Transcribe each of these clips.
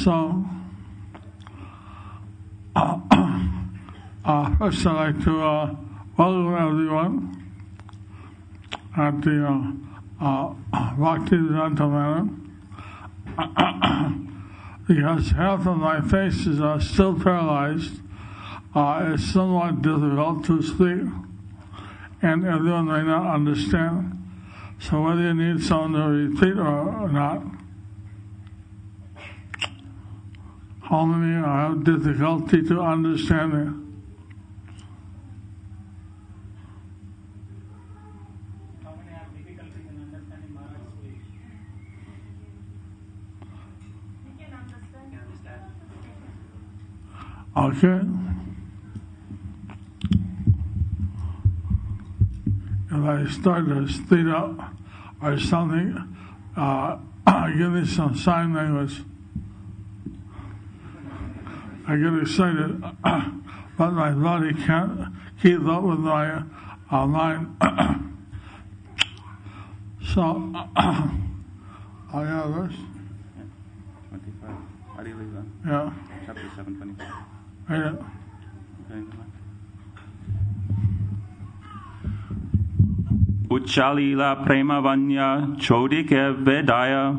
So, first I'd like to welcome everyone at the Bhakti Vedanta, because half of my faces are still paralyzed. It's somewhat difficult to speak, and everyone may not understand. So whether you need someone to repeat or not, how many have difficulty to understanding? How many have difficulty in understanding Maharaj's speech? We can understand. Okay. If I start to speed up or something, give me some sign language. I get excited, but my body can't keep up with my mind. So, I have this. 25. How do you leave that? Yeah. Chapter 7, 25. Read it. Uchalila Premavanya Chodike Vedaya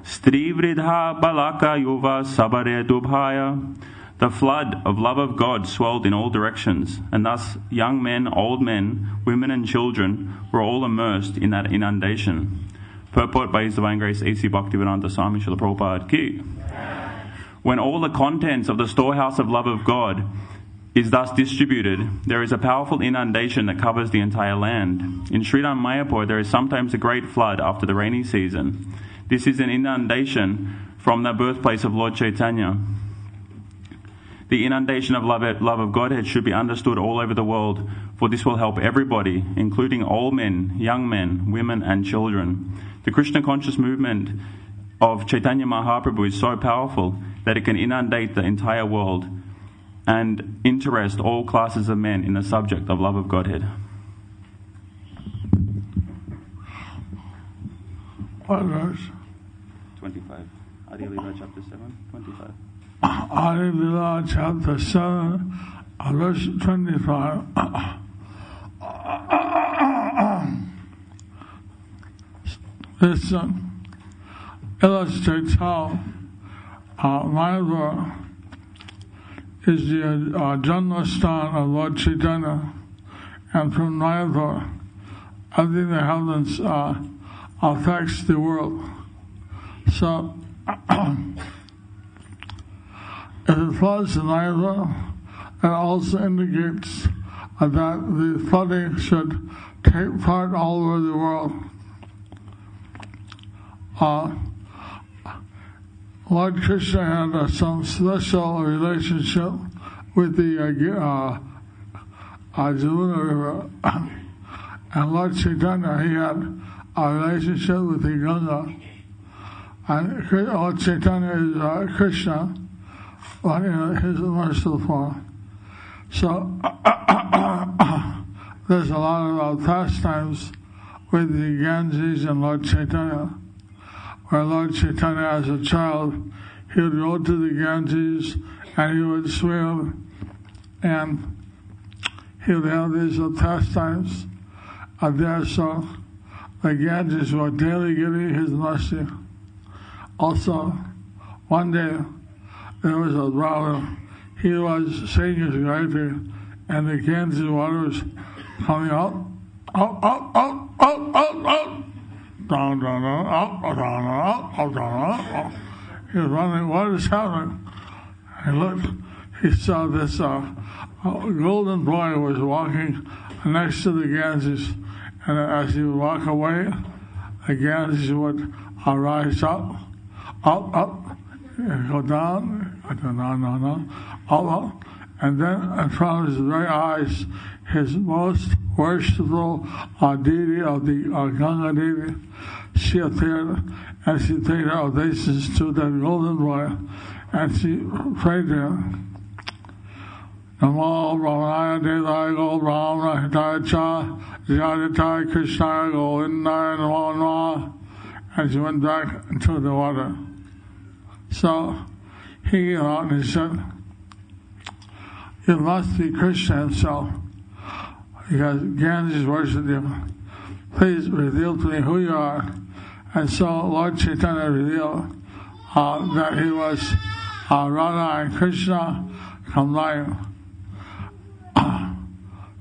Strivridha Balaka Yuva Sabare Dubhaya. The flood of love of God swelled in all directions, and thus young men, old men, women and children were all immersed in that inundation. Purport by His Divine Grace A.C. Bhaktivedanta Swami Srila Prabhupada Ki. When all the contents of the storehouse of love of God is thus distributed, there is a powerful inundation that covers the entire land. In Sridham Mayapur, there is sometimes a great flood after the rainy season. This is an inundation from the birthplace of Lord Chaitanya. The inundation of love of Godhead should be understood all over the world, for this will help everybody, including old men, young men, women and children. The Krishna conscious movement of Chaitanya Mahaprabhu is so powerful that it can inundate the entire world and interest all classes of men in the subject of love of Godhead. What verse? 25. Adi Lila chapter 7, 25. Adi Lila chapter 7, verse 25. This illustrates how Mayapur is the Janmastan of Lord Chaitanya, and from Mayapur, everything that happens affects the world. So, if it floods in Mayapur, it also indicates that the flooding should take part all over the world. Lord Krishna had some special relationship with the Jamuna River, and Lord Chaitanya, he had a relationship with the Ganga, and Lord Chaitanya is Krishna, but in his merciful form. So there's a lot of pastimes with the Ganges and Lord Chaitanya, where Lord Chaitanya as a child, he would go to the Ganges and he would swim, and he would have these pastimes there. So the Ganges were daily giving his mercy. Also, one day there was a brother, he was saying his writing, and the Ganges water was coming up, down, down, up, down, up, down, up. He was wondering what is happening. He looked, he saw this golden boy was walking next to the Ganges, and as he would walk away, the Ganges would rise up, and go down, up, and then in front of his very eyes, his most worshipful deity of the Ganga Devi, she appeared, and she paid her obeisance to the golden boy, and she prayed to him. Namo Brahmanaya Devaya Go Brahmana Hitaya Cha Jaditaya Krishnaya Govindaya Namo Namo, and she went back into the water. So he came out and he said, "You must be Krishna himself, because Ganges worshipped you. Please reveal to me who you are." And so Lord Chaitanya revealed that he was Radha and Krishna combined.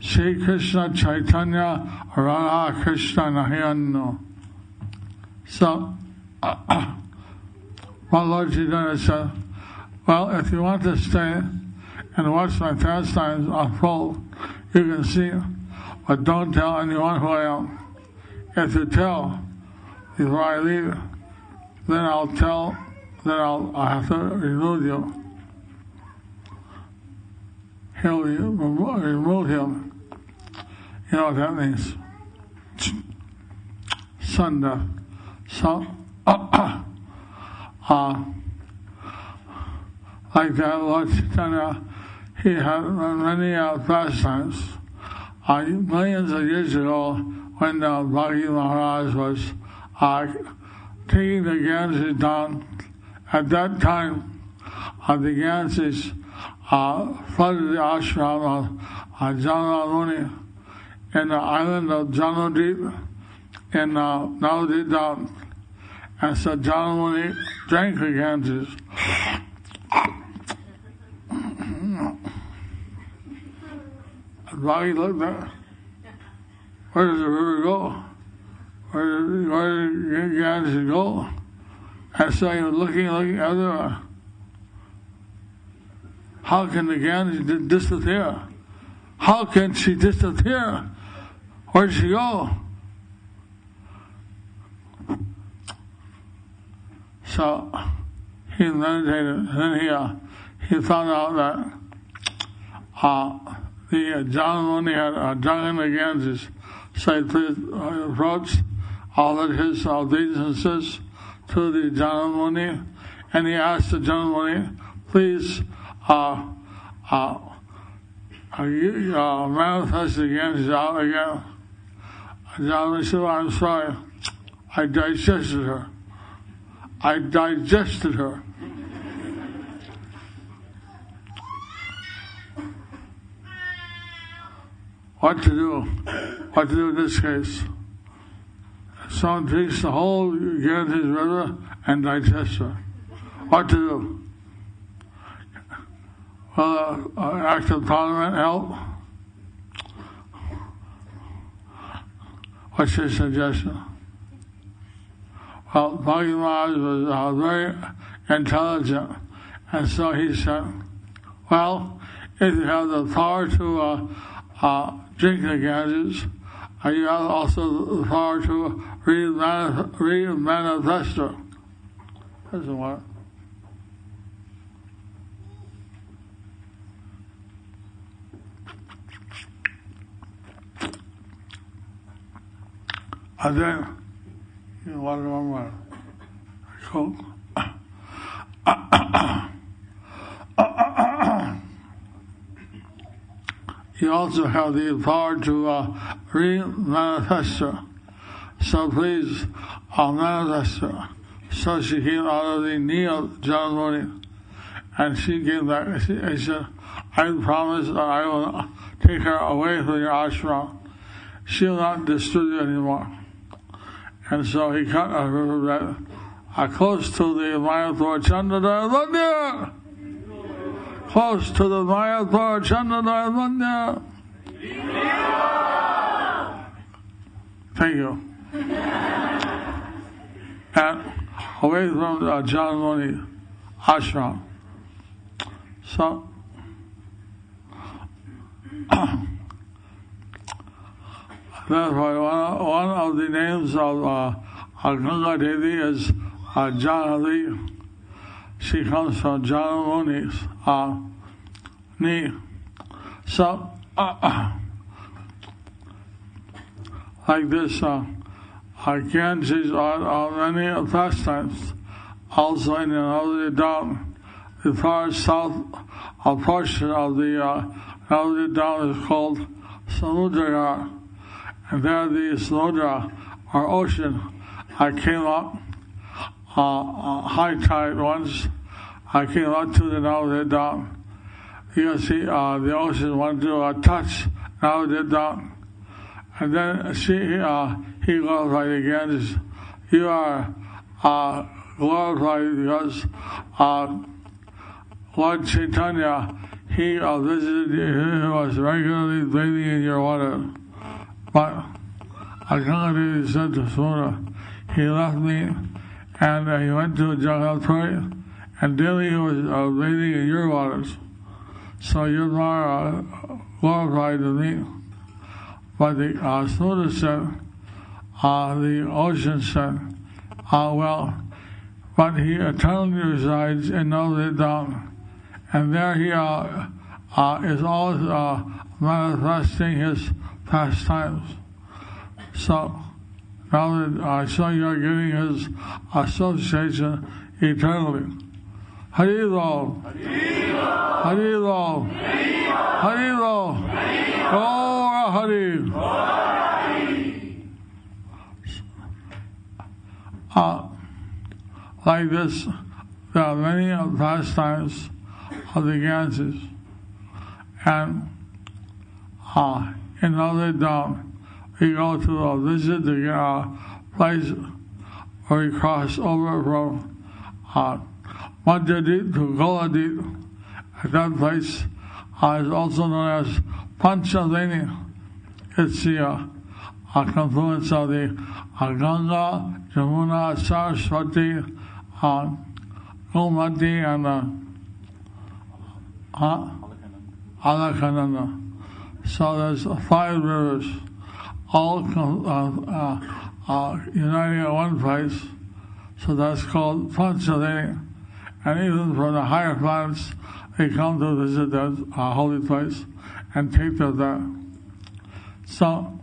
Shri Krishna Chaitanya Radha Krishna Nahayano. So, what Lord Chaitanya said, well, if you want to stay and watch my pastimes unfold, you can see, but don't tell anyone who I am. If you tell before I leave, then I'll have to remove you. He'll remove him. You know what that means? Sun death. So, like that, Lord Chaitanya, he had many pastimes. Millions of years ago, when Bhagavad Maharaj was taking the Ganges down, at that time, the Ganges flooded the ashram of Janana Muni in the island of Janodip in Navadvip down. And so Janana Muni drank the Ganges. Bhagi looked at, where does the river go? Where did the Ganges go? And so he was looking everywhere. How can the Ganges disappear? How can she disappear? Where'd she go? So he meditated, and then he found out that the John Muni had drunken the Ganges. So he please approached all of his obeisances to the John Muni, and he asked the John Muni, please manifest the Ganges out again. John Muni said, I'm sorry, I digested her. What to do? What to do in this case? Someone drinks the whole Ganges river and digests her. What to do? Will an act of parliament help? What's your suggestion? Well, Bhagavad Maharaj was very intelligent, and so he said, well, if you have the power to drink the Ganges, you have also the power to read manifesto. Doesn't work. And then, water one more. Coke. You also have the power to read manifesto. So please, manifesto. So she came out of the knee of John Muni, and she came back. She said, I promise that I will take her away from your ashram. She will not disturb you anymore. And so he cut a riverbed close to the Mayapur Chandradaya Mandir. Close to the Mayapur Chandradaya Mandir. Thank you. And away from John Muni ashram. So, that's why one of the names of Ganga Devi is Janali. She comes from John Muni's knee. So, like this, Ganges are many pastimes. Also in another down, the far south portion of the another down is called Samudra. And there the Samudra, or ocean, came up high tide once, came up to the Navadip Dham. You see, the ocean wanted to touch Navadip Dham. And then he glorified the Ganges. You are glorified because Lord Chaitanya, he visited you, he was regularly bathing in your water. But Gangadevi said to Sura, he left me and he went to Jayapataka, and daily he was bathing in your waters. So you're more glorified than me. But the Sura said, the ocean said, well, but he eternally resides in Navadip Dham, and there he is always manifesting his pastimes. So now that you're getting his association eternally. Harilo, Harilo, Harilo, Gaura Hari. Like this, there are many pastimes of the Ganges, and in Navadip Dham, we go to visit the place where we cross over from Madhyadip to Goladip. At that place is also known as Panchalini. It's the confluence of the Ganga, Jamuna, Saraswati, Gomati, and Alaknanda. So there's 5 rivers, all uniting at one place. So that's called Panchalini. And even from the higher planets, they come to visit that holy place and take their there. So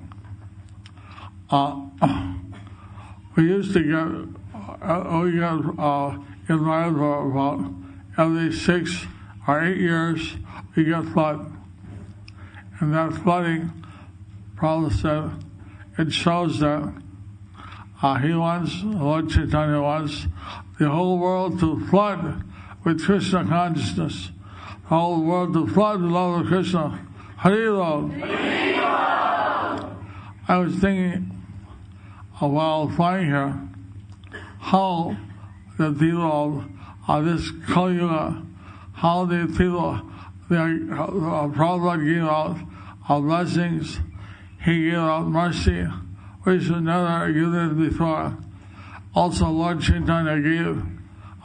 we used to get invited for about every 6 or 8 years, we get flood. And that flooding, Prabhupada said, it shows that Lord Chaitanya wants the whole world to flood with Krishna consciousness. The whole world to flood with love of Krishna. Harilo. I was thinking while flying here, how the people of this Kali Yuga, how the people, Prabhupada gave out blessings, he gave out mercy, which was never given before. Also, Lord Chaitanya gave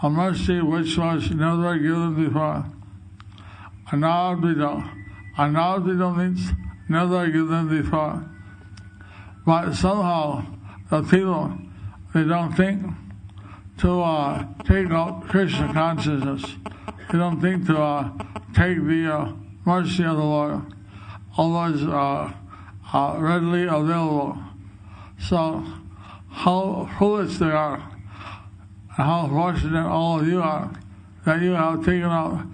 a mercy which was never given before. Anardita. Anardita means never given before. But somehow, the people, they don't think to take out Krishna consciousness. They don't think to take the mercy of the Lord, although it's readily available. So, how foolish they are, and how fortunate all of you are that you have taken out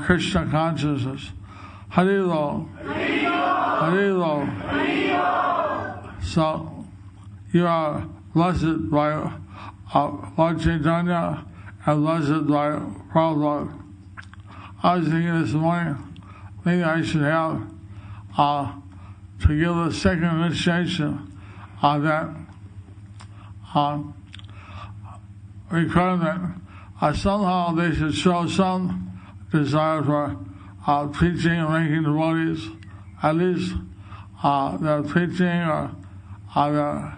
Krishna consciousness. Harilo. Harilo. Harilo. So, you are blessed by Lord Chaitanya and blessed by Prabhupada. I was thinking this morning, maybe I should have to give a second initiation on that requirement. Somehow they should show some desire for preaching and making devotees, at least their preaching or their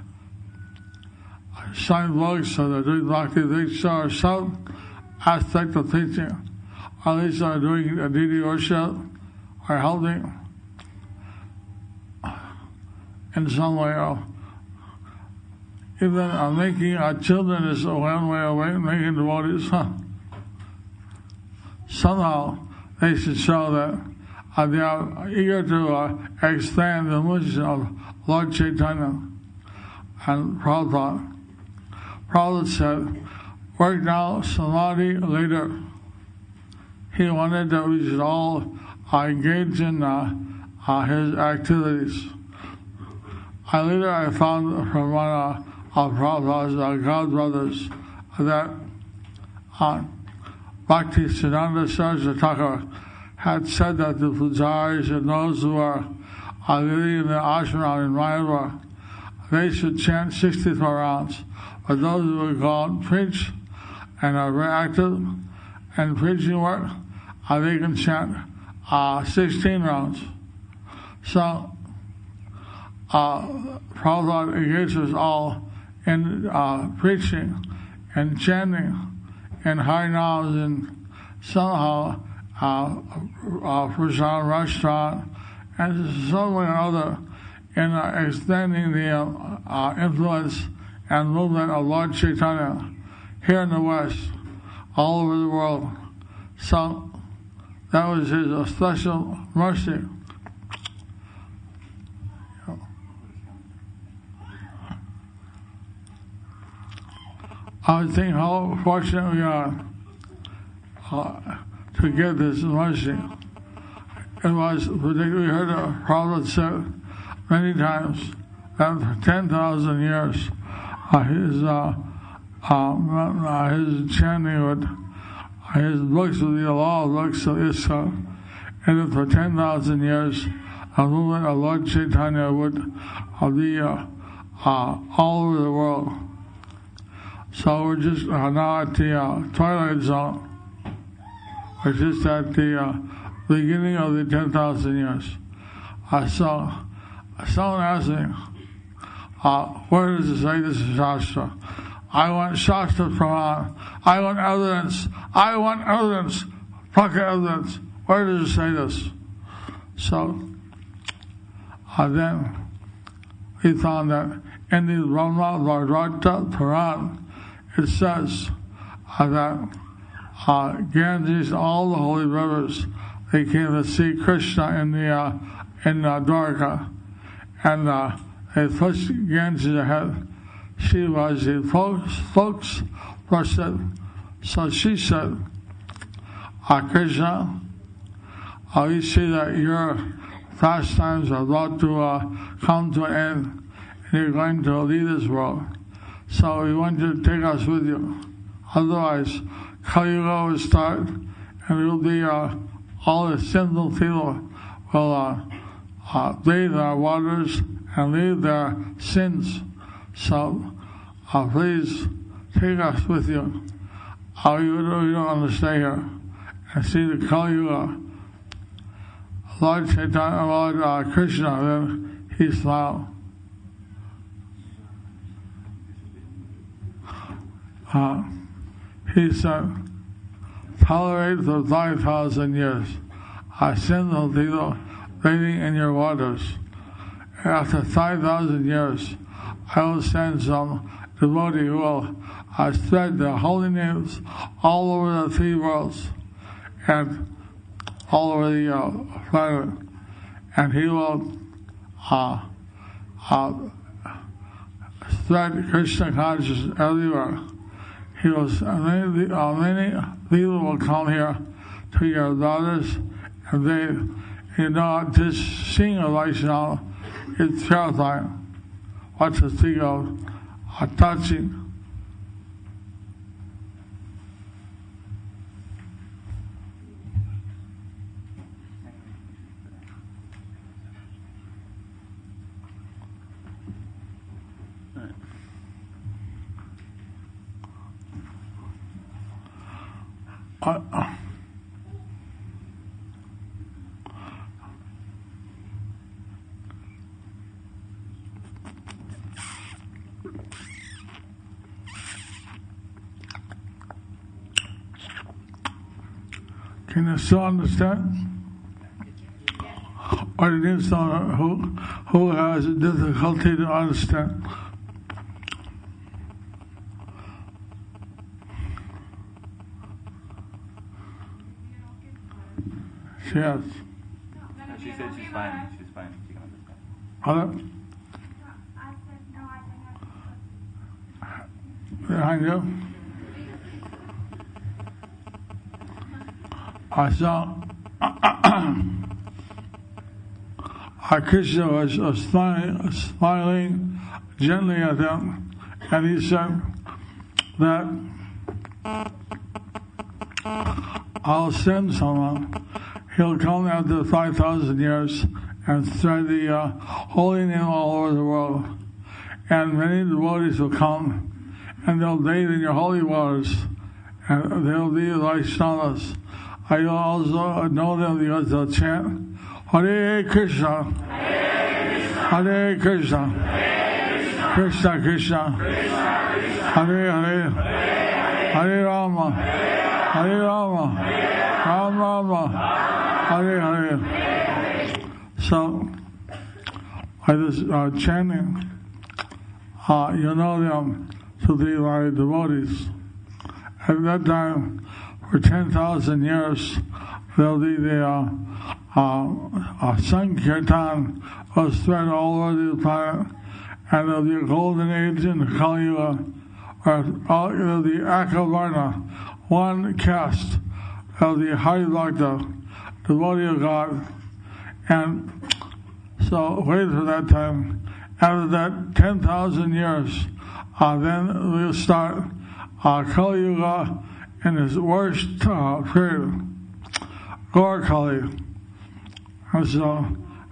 signed books or they're doing Bhakti Diksha or some aspect of teaching, or at least they're doing a deity worship or helping in some way. Even making our children is one way away, making devotees. Somehow they should show that they are eager to expand the mission of Lord Chaitanya and Prabhupada. Prabhupada said, work now, samadhi later. He wanted that we should all engage in his activities. Later I found from one of Prabhupada's godbrothers that Bhakti Siddhanta Saraswati Thakur had said that the pujaris and those who are living in the ashram in Mayapur, they should chant 64 rounds. But those who would go and preach and are very active in preaching work, they can chant 16 rounds. So, Prabhupada engages us all in preaching and chanting and Harinams and somehow Prasadam restaurant and so many other in extending the influence and movement of Lord Chaitanya here in the West, all over the world. So that was his special mercy. I think how fortunate we are to get this mercy. It was ridiculous. We heard a prophet say many times that for 10,000 years his chanting would, his books would be the law of books of Isha, and that for 10,000 years a movement of Lord Chaitanya would be all over the world. So we're just now at the twilight zone. We're just at the beginning of the 10,000 years. So someone asked me, where does it say this is Shastra? I want Shastra Praman. I want evidence. I want evidence. Pocket evidence. Where does it say this? So then we found that in the Brahma Vajrata Puran, it says that Ganges, all the holy rivers, they came to see Krishna in Dwarka, and they pushed Ganges ahead. She was the spokesperson, so she said, Krishna, we see that your pastimes are about to come to an end, and you're going to leave this world. So we want you to take us with you. Otherwise, Kali Yuga will start, and it will be all the sinful people will bathe our waters and leave their sins. So please take us with you. You don't want to stay here and see the Kali Yuga. Lord Chaitanya, Lord Krishna, then he smiled. He said, tolerate for 5,000 years. Sinful people bathing in your waters. After 5,000 years, I will send some devotee who will spread the holy names all over the 3 worlds and all over the planet. And he will spread Krishna consciousness everywhere. He will, many people will come here to your daughters, and they, just seeing a Vaishnava, it's terrifying. What to think of touching. Can you still understand? Or do you need someone who has difficulty to understand? Yes. No, she said she's fine. She's fine. She can understand. Hello? Behind you? I saw Krishna was smiling gently at them, and he said that I'll send someone. He'll come after 5,000 years and spread the holy name all over the world. And many devotees will come and they'll bathe in your holy waters. And they'll be like Vaishnavas. I also know them because they'll chant Hare Krishna, Hare Krishna, Krishna Krishna, Hare Hare, Hare Rama, Hare Rama, Ram Rama, Hare Hare. So, by this chanting, you know them to be like devotees. At that time, for 10,000 years, there'll be the Sankirtan will spread all over the planet, and there'll be a golden age in the Kali Yuga, where there'll be Akavarna, one caste, there'll be Hari Bhakta, devotee of God, and so wait for that time. After that 10,000 years, then we'll start Kali Yuga in its worst period, Gaur Kali. And so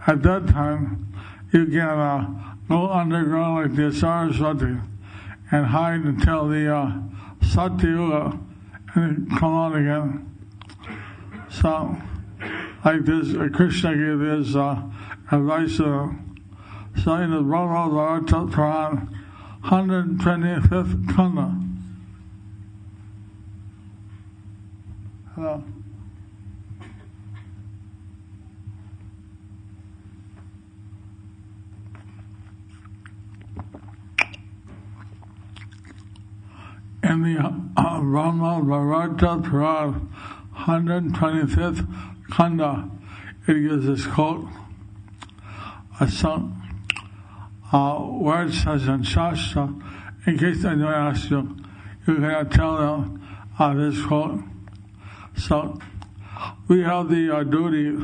at that time, you can go underground like the Saraswati and hide until the Satya Yuga and come out again. So, like this, Krishna gave his advice to them. So in the Brahma Puran, 125th Khanda. Hello. In the Brahma Puran, 125th Khanda, it gives this quote, some words such in Shastra. In case I don't ask you, you cannot tell them this quote. So, we have the duty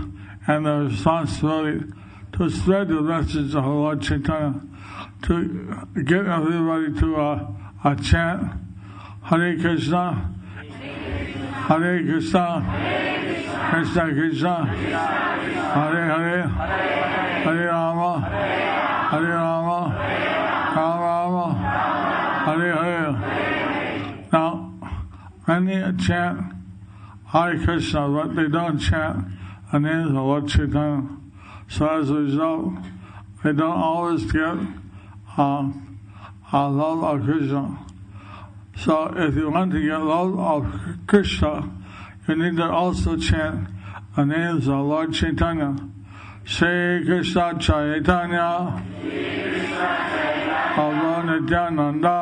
and the responsibility to spread the message of Lord Chaitanya, to get everybody to chant Hare Krishna, Hare Krishna, Krishna Krishna, Hare Hare, Hare Rama, Hare Rama, Rama Rama, Hare Hare. Now, many chant Hare Krishna, but they don't chant the names of Lord Chaitanya. So as a result, they don't always get love of Krishna. So if you want to get love of Krishna, you need to also chant the names of Lord Chaitanya. Shri Krishna Chaitanya, Prabhu Nityananda,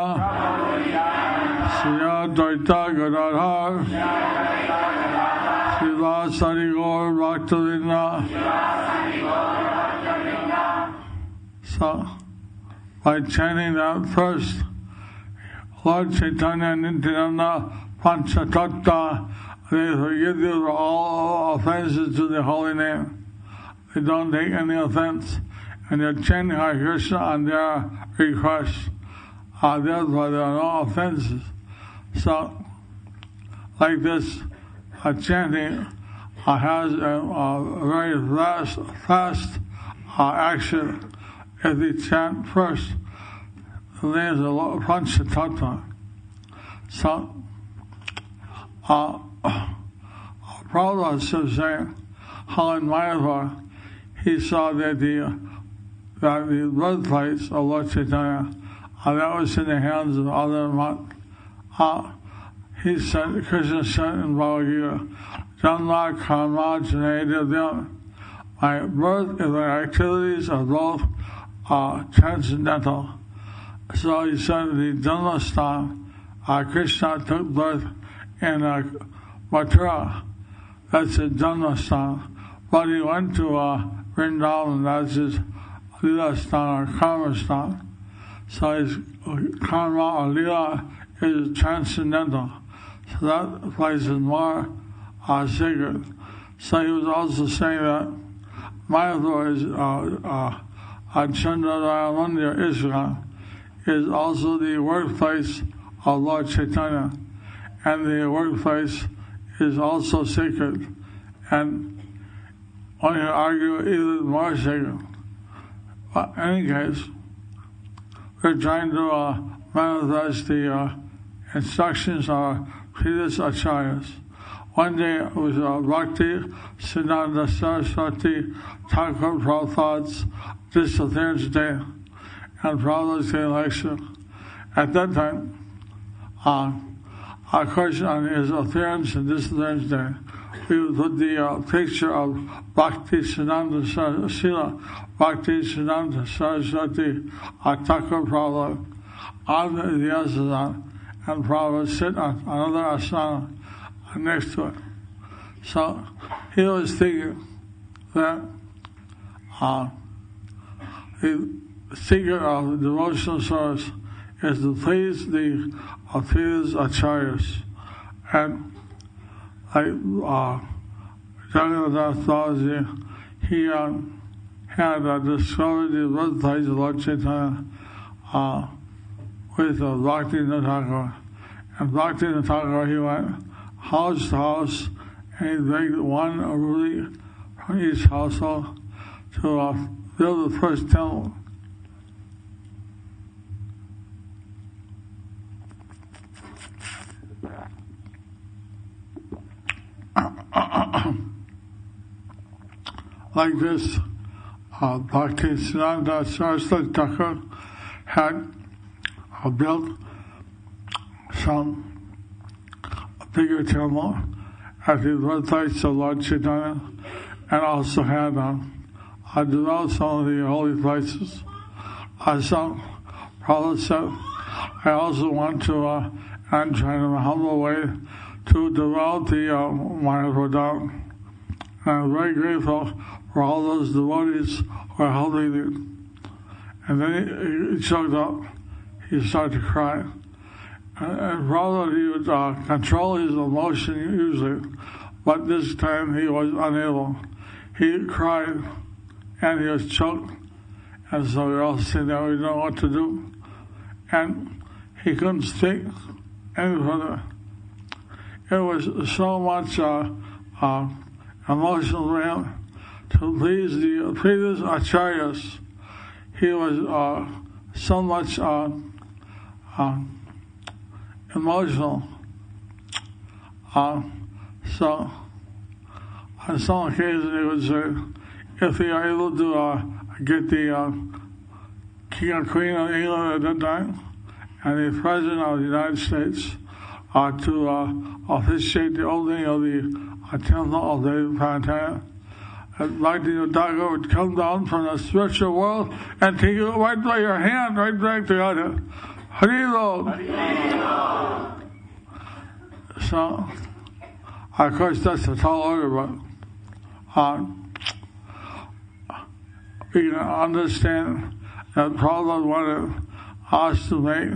Sri Advaita Gadadhar, Srila Sarigaur Bhaktivinoda. So, by chanting that first, Lord Chaitanya Nityananda Panchatattva, they forgive you for all offenses to the holy name. They don't take any offense, and they're chanting Hare Krishna on their request. Therefore, there are no offenses. So, like this, chanting has a very fast action. If we chant first, the names of Panchatattva. So, Prabhupada is saying how in Mayapur he saw that the birthplace of Lord Chaitanya, that was in the hands of other monks. He said, Krishna said in Bhagavad Gita, Janma Karma Janedya, my birth and the activities are both transcendental. So he said the Janmasthana, Krishna took birth in Mathura, that's a Janmasthana. But he went to Vrindavan, that's his Lila Sthana or Karma Sthana. So his karma or Lila is transcendental. So that place is more sacred. So he was also saying that Mayapur is Chandradaya Mandir Ishkan is also the workplace of Lord Chaitanya, and the workplace is also sacred, and one can argue even more sacred. But in any case, we're trying to manifest the instructions of previous acharyas. One day it was Bhakti Siddhanta Saraswati Thakur Prabhupada's disappearance day, and Prabhupada gave a lecture. At that time, of course, on his appearance and disappearance day, we would put the picture of Bhakti Siddhanta Saraswati Thakur Prabhupada on the asana, and Prabhupada would sit on another asana next to it. So he was thinking that the secret of the devotional source is to please the previous acharyas. And like Jayapataka Swami, he had discovered the birthplace of Lord Chaitanya with Bhakti Thakur. And Bhakti Thakur, he went house to house, and he begged one rupee from each household to build the first temple. Like this, Bhakti Siddhanta Saraswati Thakur had built some bigger temple at the birthplace of Lord Chaitanya, and also had developed some of the holy places. Some Prabhupada said, I also want to, and trying in a humble way, to develop the Mayapradam. And I'm very grateful for all those devotees who are helping me. And then he choked up. He started to cry. And Prabhupada, he would control his emotion usually, but this time he was unable. He cried and he was choked, and so we all sitting there, we didn't know what to do. And he couldn't speak any further. It was so much emotional for him to please the previous acharyas. He was so much emotional. So on some occasions he would say, if we are able to get the King and Queen of England at that time and the President of the United States to officiate the opening of the temple of the Pantaya, and Bhakti Thakur would come down from the spiritual world and take you right by your hand, right back to God. Harilo! So, of course, that's a tall order, but we can understand that Prabhupada wanted us to make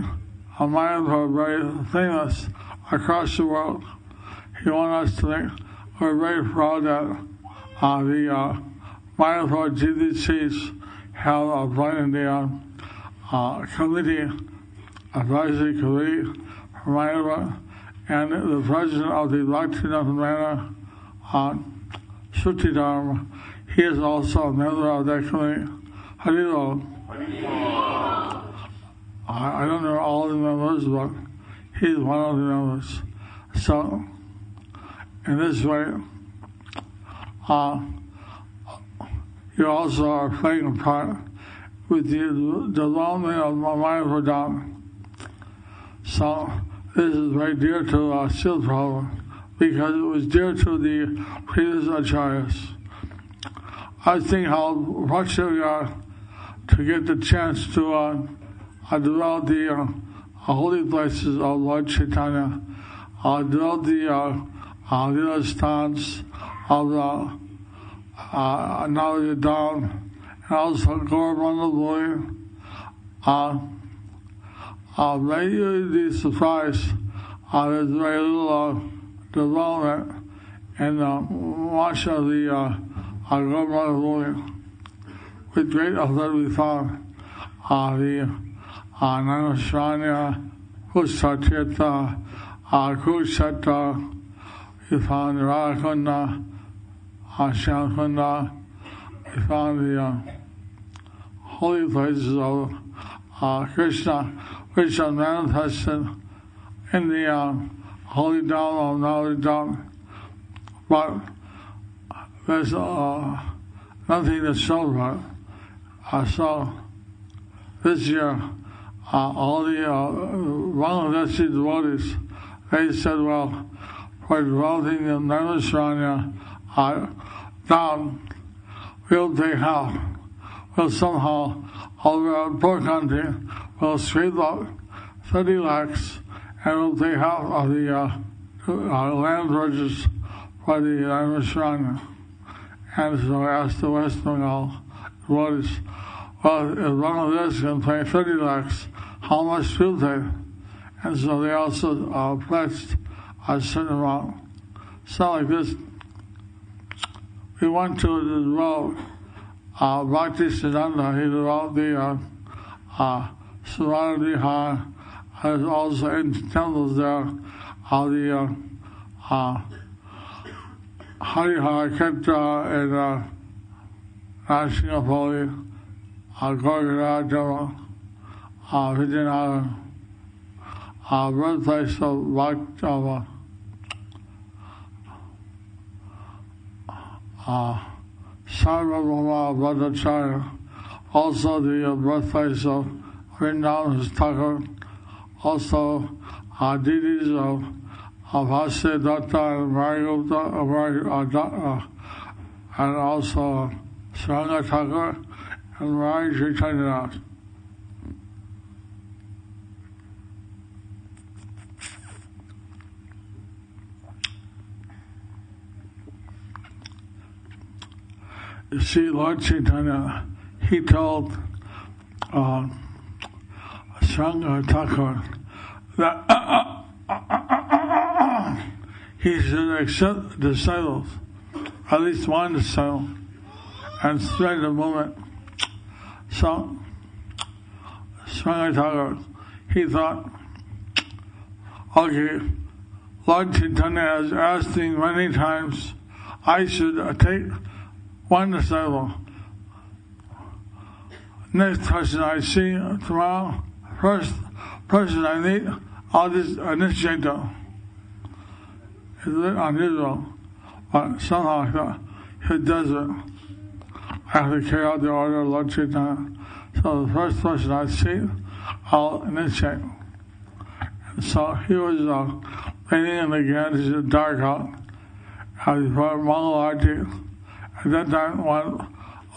a Mayapur very famous across the world. He wanted us to make, we're very proud that the Mayapur GDCs have appointed the committee, advisory committee for Mayapur, and the president of the Bhakti-Manor, Sutidharma, he is also a member of that committee. Harilo. I don't know all the members, but he's one of the members. So, in this way, you also are playing a part with the development of Mayapradam. So, this is very dear to Srila Prabhupada, because it was dear to the previous acharyas. I think how fortunate we are to get the chance to develop the holy places of Lord Chaitanya, develop the Lila stans of Navya Dham, and also Gaurabandha May be surprised, there's very little development in much of the Gaurabandha. With great effort we found the Nanashranya, Kusatirtha, Kushata, he found Radhakunda, Shyamkunda, he found the holy places of Krishna, which are manifested in the holy Dhamma of knowledge Dhamma. But there's nothing to show for it. So this year, all the Bangladeshi devotees, they said, well, for developing the Nirvana down, we'll take half. We'll somehow, all over our poor country, we'll scrape up 30 lakhs and we'll take half of the land purchase for the Nirvana. And so I asked the West Bengal devotees, well, if Bangladesh can pay 30 lakhs, how much will they? And so they also pledged a certain amount. So like this, we went to develop Bhakti Siddhanta. He developed the Serenity High. There's also in temples there, the Hari Ketra and Nashingapoli, Gorgara, Vijayanagara, birthplace of Sarvabhauma Bhattacharya, also the birthplace of Vrindavan Thakur, also deities of Bhasya Datta and Marigupta, and also Sanga Thakur and Mari Chaitanya. You see, Lord Chaitanya, he told Sanga Thakur that he should accept disciples, at least one disciple, and spread the movement. So, Sanga Thakur, he thought, okay, Lord Chaitanya has asked me many times, I should take one disciple. Next person I see tomorrow, first person I meet, I'll just initiate them. It's a bit unusual, but somehow I thought, if it does it, I have to carry out the order of Lord Chaitanya. So the first person I see, I'll initiate. And so he was waiting in the Ganges, it's dark out, before Mangal Arati. At that time, one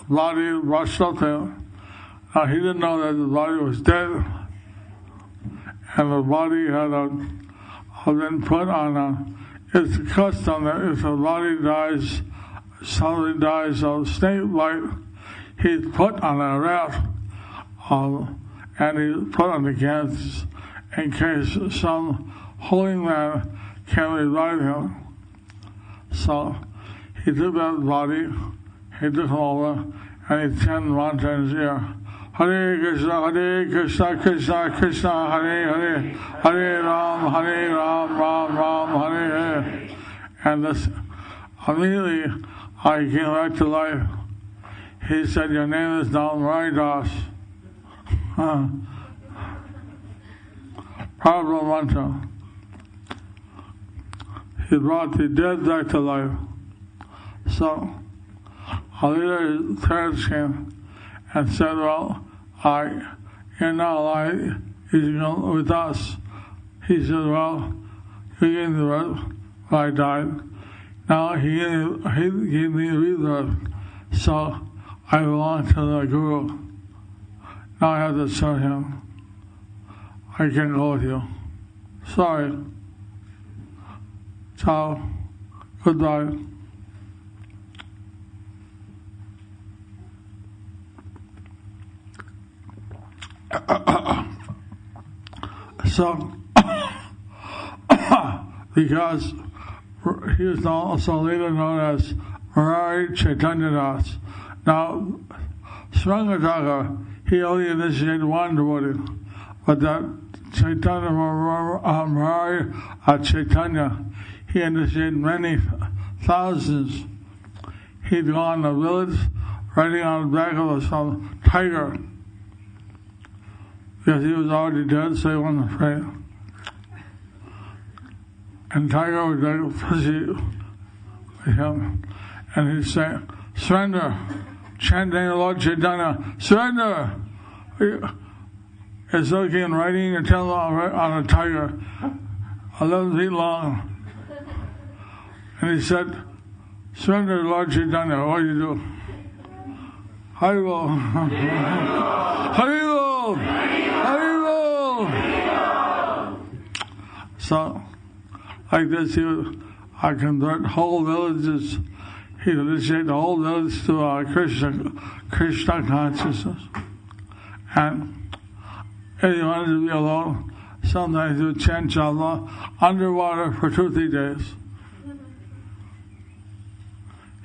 body rushed up to him. Now, he didn't know that the body was dead, and the body had been put on it's a custom that if a body dies, somebody dies of snake bite, he's put on a raft, and he's put on the Ganges in case some holy man can revive him. So, he took that body, he took him over, and he chanted mantra in his ear. Hare Krishna, Krishna Krishna, Hare Hare, Hare Ram, Ram Ram, Hare Hare. And this, immediately, I came back to life. He said, your name is now Murari Das. Powerful mantra. He brought the dead back to life. So, later his parents came and said, well, you're not alive, he's with us. He said, well, you gave me the birth, but I died. Now he gave me rebirth, so I belong to the Guru. Now I have to serve him. I can't go with you. Sorry. Ciao. Goodbye. So, because he is also later known as Murari Chaitanya Das. Now, Srangataka, he only initiated one devotee, but that Chaitanya Murari Chaitanya, he initiated many thousands. He'd gone to a village riding on the back of some tiger because he was already dead, so he wasn't afraid. And tiger was very fuzzy with him. And he'd say, surrender, chanting the Lord Chaitanya, surrender! It's like in riding a tail on a tiger, 11 feet long. And he said, surrender to Lord Chaitanya, what do you do? Haribol! Haribol! Haribol! So, like this, he would convert whole villages. He'd initiate the whole village to Krishna consciousness. And if he wanted to be alone, sometimes he would chant Japa underwater for 2-3 days.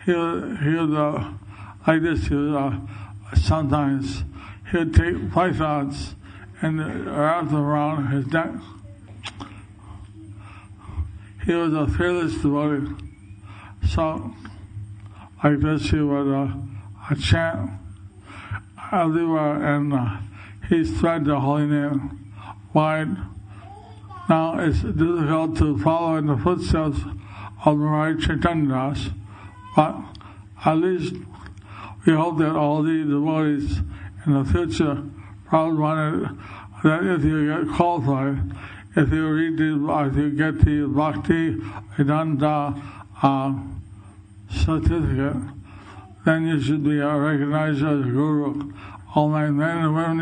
He would like this, sometimes he would take pythons and wrap them around his neck. He was a fearless devotee. So, like this, he would chant everywhere, and he spread the holy name wide. Now, it's difficult to follow in the footsteps of Maharaj Chaitanya Das, but at least we hope that all the devotees in the future probably wanted that if you get qualified, if you get the Bhakti Vedanta certificate, then you should be recognized as a guru. All my men and women,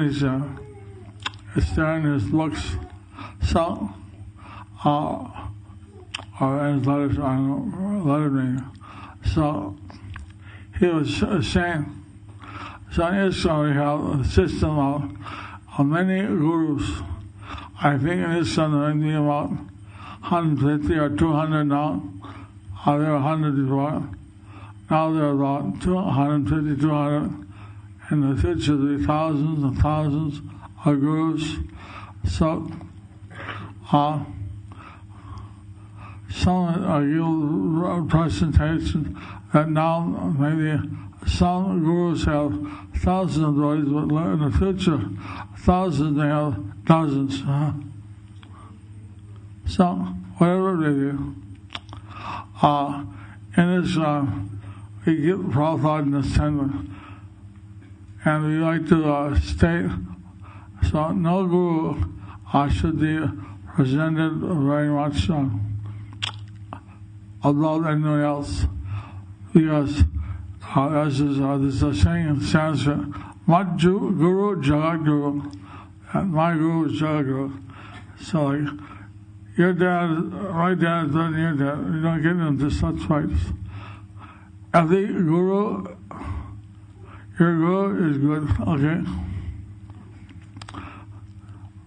it's there in his books. So, or in his letters, I don't know, letter reading. So, he was saying, so in Islam we have a system of many gurus. I think in Islam there may be about 150 or 200 now. There were 100 before. Now there are about 150, 200. In the future there will be thousands and thousands of gurus. So, some give presentation that now maybe some gurus have thousands of devotees, but in the future, thousands may have dozens. So, whatever they do. In this, we get Prabhupada in this sentence, and we like to state, so no guru should be presented very much above anyone else, because this is a saying in Sanskrit, Mat Guru Jagat Guru, my guru is Jagat Guru. So like, your dad, my dad is better than your dad. You don't get into such fights. Every guru, your guru is good, okay?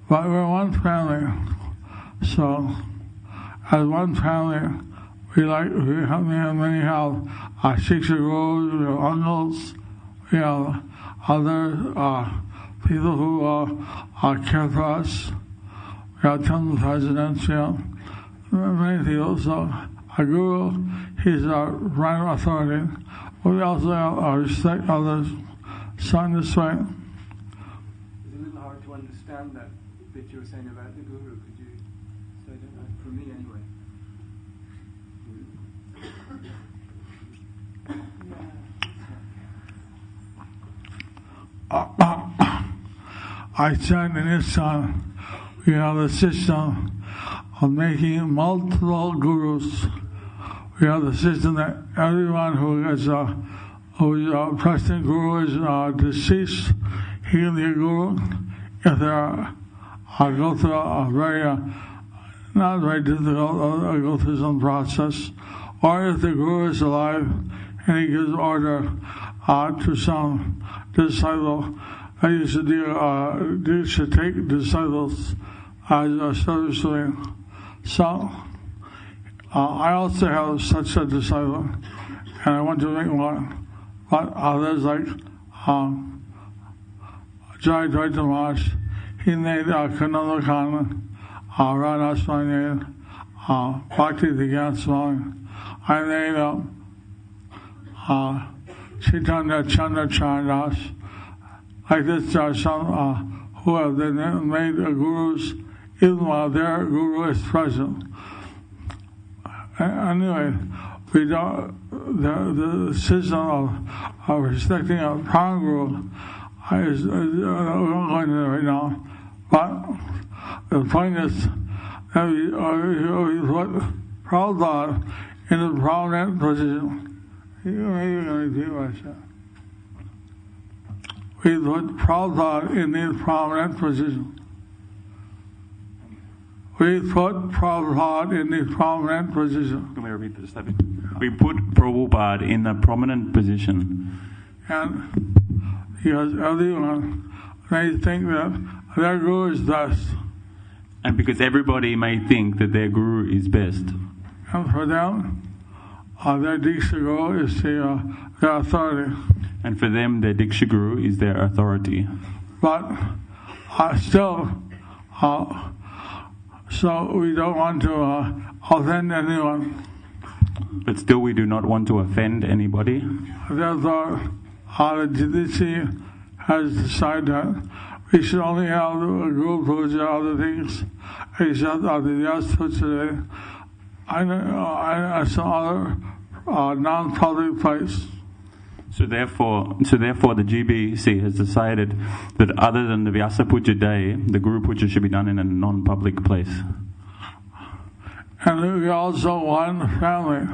But we're one family. So, as one family, we have many Shiksha gurus, we have uncles, we have other people who care for us. We have temple presidents, many people. So, a guru, he's our right authority. But we also have our respect others. So in this way. It's a little hard to understand that bit you were saying about the guru. Could you say that for me anyway? I said in this time, we have a system of making multiple gurus. We have the system that everyone who is present guru is deceased, he can be a guru. If they go through a very, not very difficult, go through some process, or if the guru is alive and he gives order to some disciple, you should take disciples as a service doing. So, I also have such a disciple, and I want to make one. But others like Jayapataka Swami, he made Kananda Khan, Radha Swami, Bhakti Swami. I made Chaitanya Chandra Charandas. Like this, there are some who have been made gurus even while their guru is present. Anyway, we don't. The system of respecting a prime guru is we're not going to right now. But the point is that we put Prabhupada in a prominent position. Maybe you're going to repeat what I said. We put Prabhupada in a prominent position. We put Prabhupada in a prominent position. Can we repeat this? We put Prabhupada in a prominent position. And because everyone may think that their guru is best. And because everybody may think that their guru is best. And for them, their Diksha Guru is their authority. And for them, their Diksha Guru is their authority. But still, so we don't want to offend anyone. But still we do not want to offend anybody. Therefore, the GDC has decided that we should only have Guru Puja, other things, except the Yas today, and some other non-public place. So therefore, the GBC has decided that other than the Vyasa Puja day, the Guru Puja should be done in a non-public place. And we are also one family.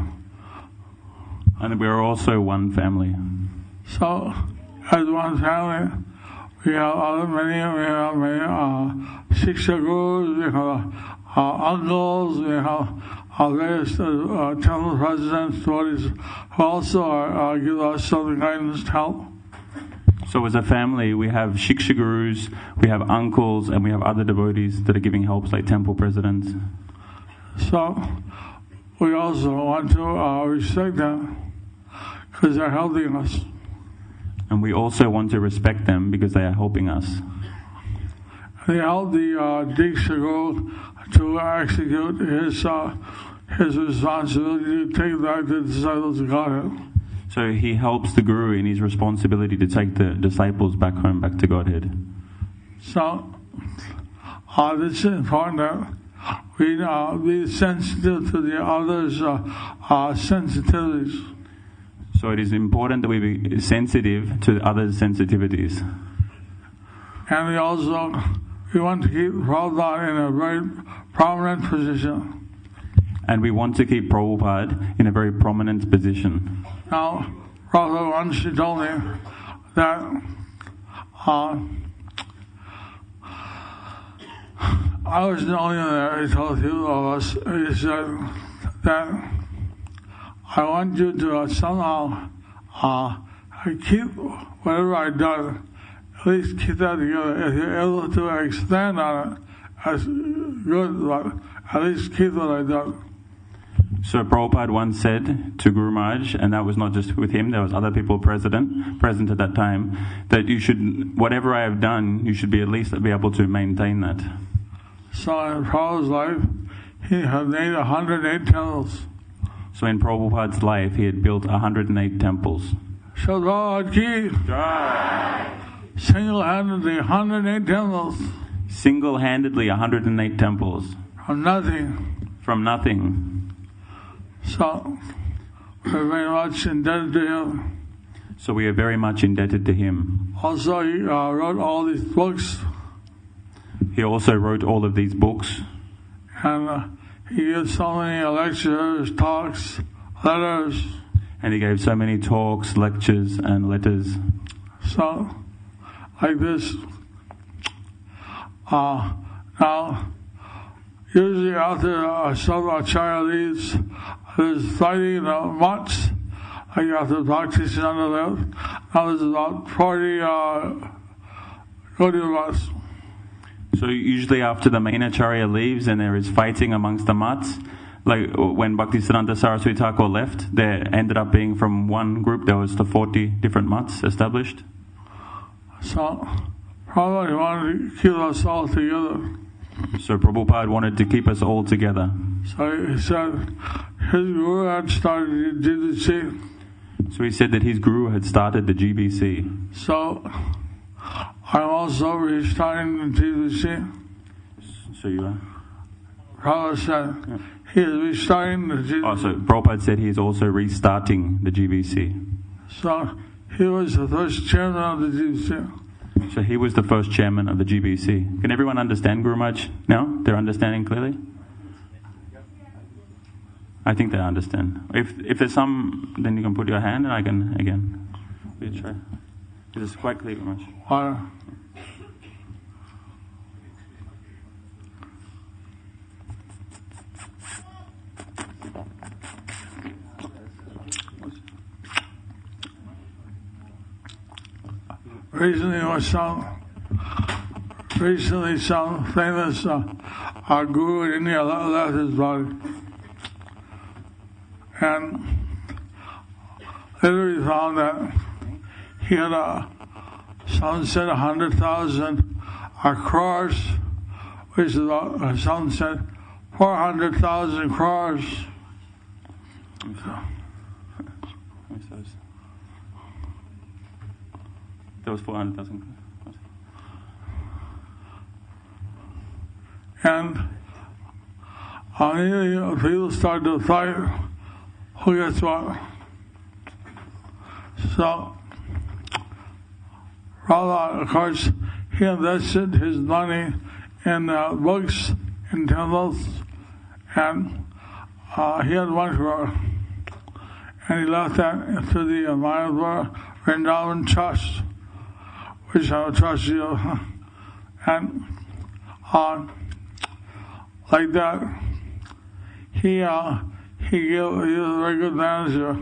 And we are also one family. So, as one family, we have many Shiksha Gurus, we have uncles, we have various temple presidents, devotees who also give us some guidance to help. So as a family, we have Shiksha Gurus, we have uncles, and we have other devotees that are giving helps like temple presidents. So, we also want to respect them because they're helping us. And we also want to respect them because they are helping us. They help the Diksha Guru to execute his responsibility to take back the disciples to Godhead. So he helps the Guru in his responsibility to take the disciples back home, back to Godhead. So, this is important that we be sensitive to the others' sensitivities. So it is important that we be sensitive to others' sensitivities. And we want to keep Prabhupada in a very prominent position. And we want to keep Prabhupada in a very prominent position. Now, Prabhupada once she told me that I was the only one there. He told two of us. He said that I want you to somehow keep whatever I've done. At least keep that together. If you're able to expand on it, that's good. But at least keep what I've done. So Prabhupada once said to Guru Maharaj, and that was not just with him, there was other people present at that time, that you should, whatever I have done, you should be at least be able to maintain that. So in Prabhupada's life, he had made 108 temples. So in Prabhupada's life, he had built 108 temples. Prabhupada ki single-handedly 108 temples. Single-handedly 108 temples. From nothing. From nothing. So, we're very much indebted to him. So we are very much indebted to him. Also, he wrote all these books. He also wrote all of these books. And he gives so many lectures, talks, letters. And he gave so many talks, lectures, and letters. So, like this. Now, usually after some child leaves, there's fighting in the mutts. Like after Bhakti Siddhanta left, now there's about 40 Gaudiya mutts. So usually after the main Acharya leaves and there is fighting amongst the mutts, like when Bhaktisiddhanta Saraswati Thakur left, there ended up being from one group there was the 40 different mutts established. So Prabhupada wanted to keep us all together. So Prabhupada wanted to keep us all together. So he said his guru had started GBC. So he said that his guru had started the GBC. So I'm also restarting the GBC. So you are? Prabhupada said he is restarting the GBC. Oh, so Prabhupada said he is also restarting the GBC. So he was the first chairman of the GBC. So he was the first chairman of the GBC. Can everyone understand Guru Maharaj now? They're understanding clearly? I think they understand. If there's some, then you can put your hand and I can, again, we try. This is quite clear, Guru Maharaj. Recently some famous guru in India left his body. And later we found that he had some said 100,000 crores, which is about, some said 400,000 crores. There was 400,000. And people started to fight who gets what. So, Radha, of course, he invested his money in books, in temples, and he had 1 crore. And he left that to the Mayapur Vrindavan Trust, which I will trust you. And like that, he was a very good manager.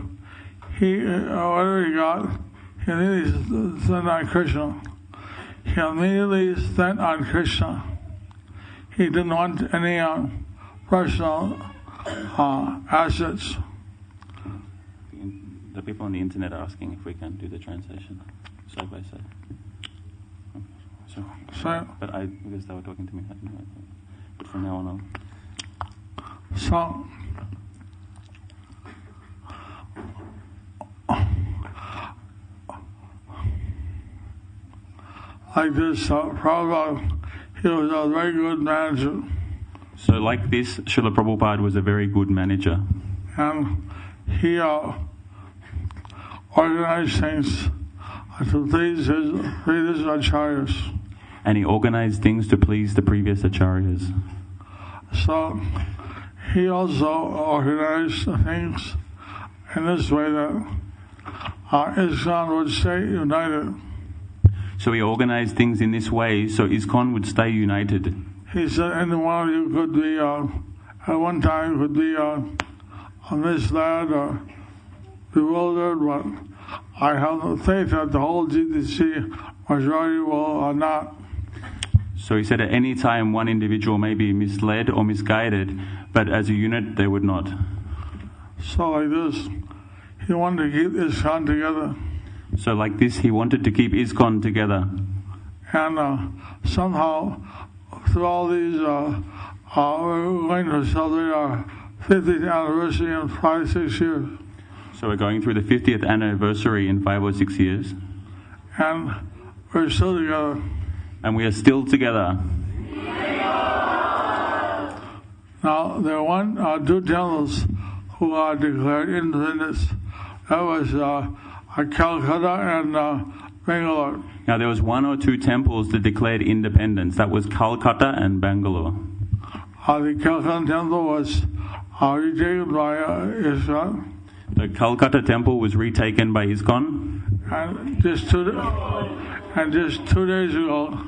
Whatever he got, he immediately spent on Krishna. He immediately spent on Krishna. He didn't want any personal assets. The people on the internet are asking if we can do the translation side by side. So, but because they were talking to me, I didn't know. But from now on. So, like this, Prabhupada, he was a very good manager. So like this, Srila Prabhupada was a very good manager. And he organized things to please his previous acharyas. And he organized things to please the previous acharyas. So he also organized things in this way that ISKCON would stay united. So he organized things in this way so ISKCON would stay united. He said any one of you could be, at one time, could be misled or bewildered, but I have no faith that the whole GDC majority will not. So he said at any time one individual may be misled or misguided, but as a unit they would not. So like this, he wanted to keep ISKCON together. So like this, he wanted to keep ISKCON together. And somehow, through all these, we're going to celebrate our 50th anniversary in 5-6 years. So we're going through the 50th anniversary in 5 or 6 years. And we're still together. And we are still together. Now, there are 2 temples who are declared independence. That was Calcutta and Bangalore. Now, there was 1 or 2 temples that declared independence. That was Calcutta and Bangalore. The Calcutta temple was retaken by ISKCON. The Calcutta temple was retaken by ISKCON. And just 2 days ago,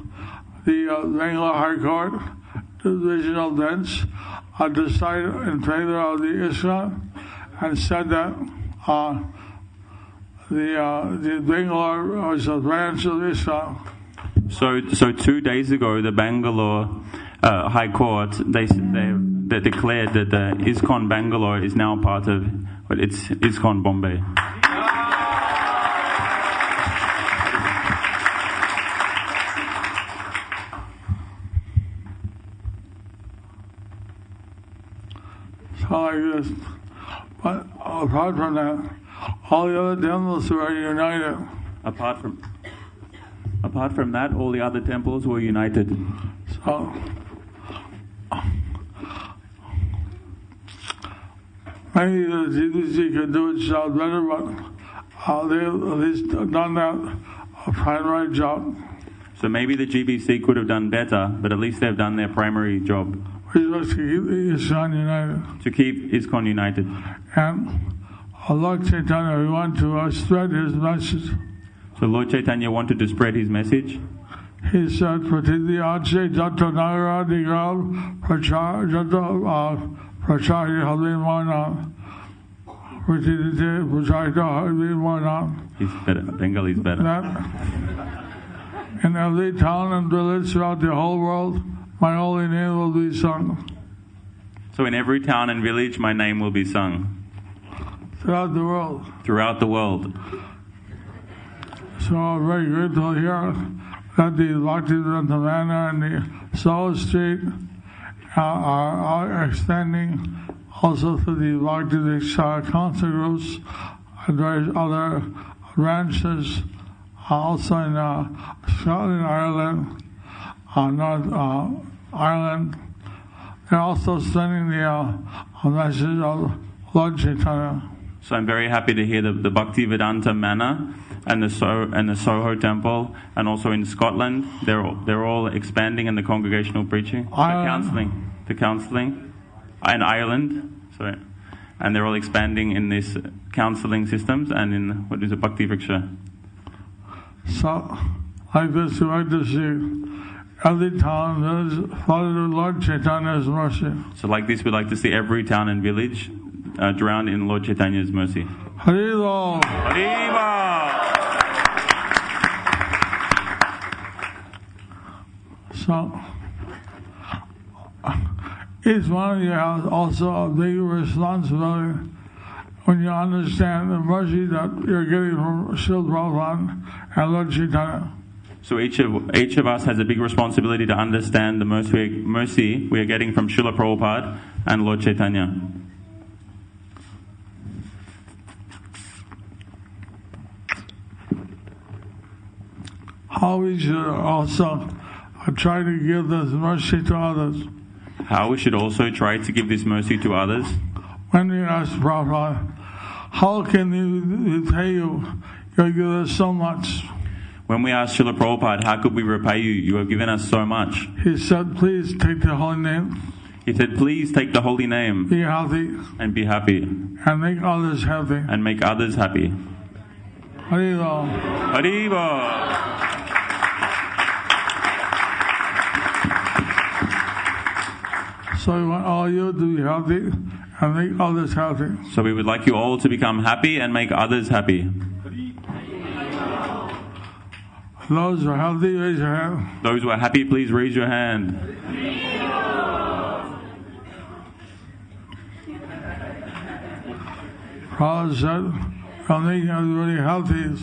the Bangalore High Court divisional bench decided in favor of the ISKCON and said that the Bangalore was a branch of ISKCON. So 2 days ago, the Bangalore High Court they declared that the ISKCON Bangalore is now part of, but it's ISKCON Bombay. like this. But apart from that, all the other temples were united. Apart from that, all the other temples were united. So, maybe the GDC could do its job better, but they at least done that a primary job. So maybe the GBC could have done better, but at least they've done their primary job. Which was to keep ISKCON united. To keep ISKCON united. And Lord Chaitanya, we want to spread his message. So Lord Chaitanya wanted to spread his message. He said, Pratiti Ache Jato Nagara Digal Prachar Jato Prachari Halvi Mana Pratiti Pracharita Halvi Mana. He's better. Bengali is better. That in every town and village throughout the whole world, my holy name will be sung. So in every town and village, my name will be sung. Throughout the world. Throughout the world. So I'm very grateful here that the Bhaktivedanta Manor and the South Street are extending also to the Bhakti concert groups and various other branches, also in Scotland, Ireland, North Ireland. They're also sending the message of Lord Chaitanya. So I'm very happy to hear the Bhaktivedanta Manor and the Soho Temple, and also in Scotland, they're all expanding in the congregational preaching, the counselling, in Ireland, sorry, and they're all expanding in this counselling systems and in what is a Bhakti Vriksha. So, like this, we like to see every town village flooded with Lord Chaitanya's mercy. So, like this, we'd like to see every town and village drowned in Lord Chaitanya's mercy. Haribol! Haribol! So, each one of you has also a big responsibility when you understand the mercy that you're getting from Srila Prabhupada and Lord Chaitanya. So each of us has a big responsibility to understand the mercy we are getting from Srila Prabhupada and Lord Chaitanya. How we should also try to give this mercy to others. How we should also try to give this mercy to others. When we ask Prabhupada, how can we repay you? You give us so much. When we asked Srila Prabhupada, how could we repay you? You have given us so much. He said, please take the holy name. He said, please take the holy name. Be healthy. And be happy. And make others happy. And make others happy. Haribol. Haribol. So we want all you to be healthy and make others happy. So we would like you all to become happy and make others happy. Those who are healthy, raise your hand. Those who are happy, please raise your hand. Prabhupada said, we're making everybody healthy.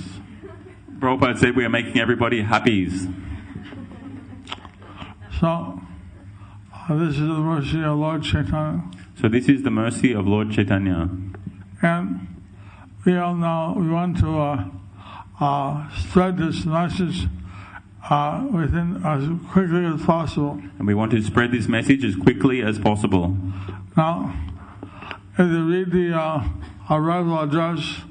Prabhupada said we are making everybody happy. So, this is the mercy of Lord Chaitanya. So this is the mercy of Lord Chaitanya. And we want to spread this message within as quickly as possible. And we want to spread this message as quickly as possible. Now, if you read the arrival address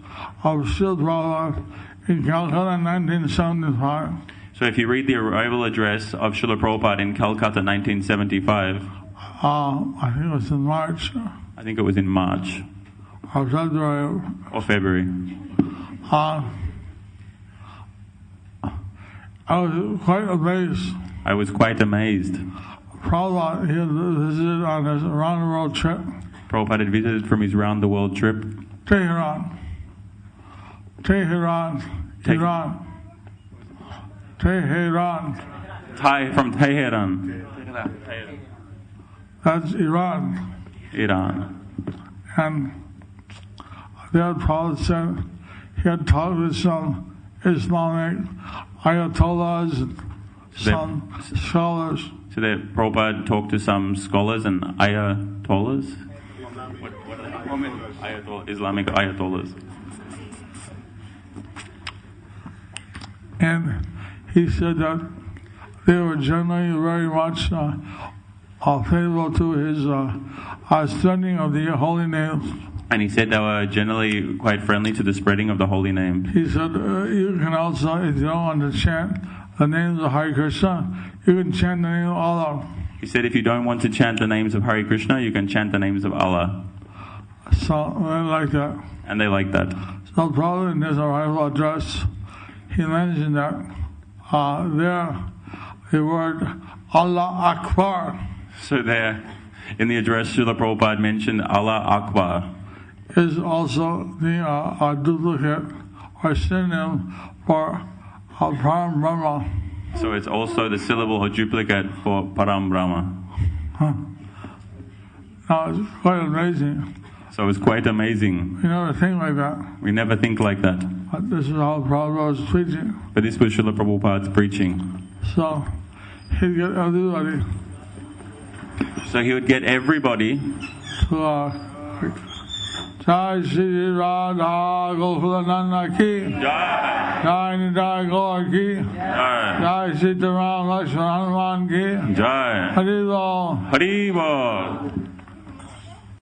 of Srila Prabhupada in Calcutta in 1975. So if you read the arrival address of Srila Prabhupada in Calcutta 1975, I think it was in March. I think it was in March. Or February. Or February. I was quite amazed. I was quite amazed. Prabhupada, he had visited on his round-the-world trip. Prabhupada had visited from his round-the-world trip. Tehran. From Tehran. That's Iran. And there Prabhupada said he had talked with some Islamic ayatollahs, some scholars. So that Prabhupada talked to some scholars and ayatollahs. Islamic ayatollahs. And he said that they were generally very much favorable to his spreading of the holy names. And he said they were generally quite friendly to the spreading of the holy name. He said, you can also, if you don't want to chant the names of Hare Krishna, you can chant the name of Allah. He said if you don't want to chant the names of Hare Krishna, you can chant the names of Allah. So they like that. And they like that. So probably in his arrival address, he mentioned that there, the word Allah Akbar So there, in the address, Srila Prabhupada mentioned Allah Akbar. is also the duplicate or synonym for Param Brahma. So it's also the syllable or duplicate for Param Brahma. Now it's quite amazing. So it's quite amazing. You never think like that. We never think like that. But this is how Prabhupada was preaching. But this was Srila Prabhupada's preaching. So he'd get everybody So he would get everybody to Jai Shri Radha Gokulananda ki, Jai, Jai Nidai Gaur ki, Jai, Jai Sitaram Lakshman Hanuman ki, Jai, Hari Bol. Hari Bol.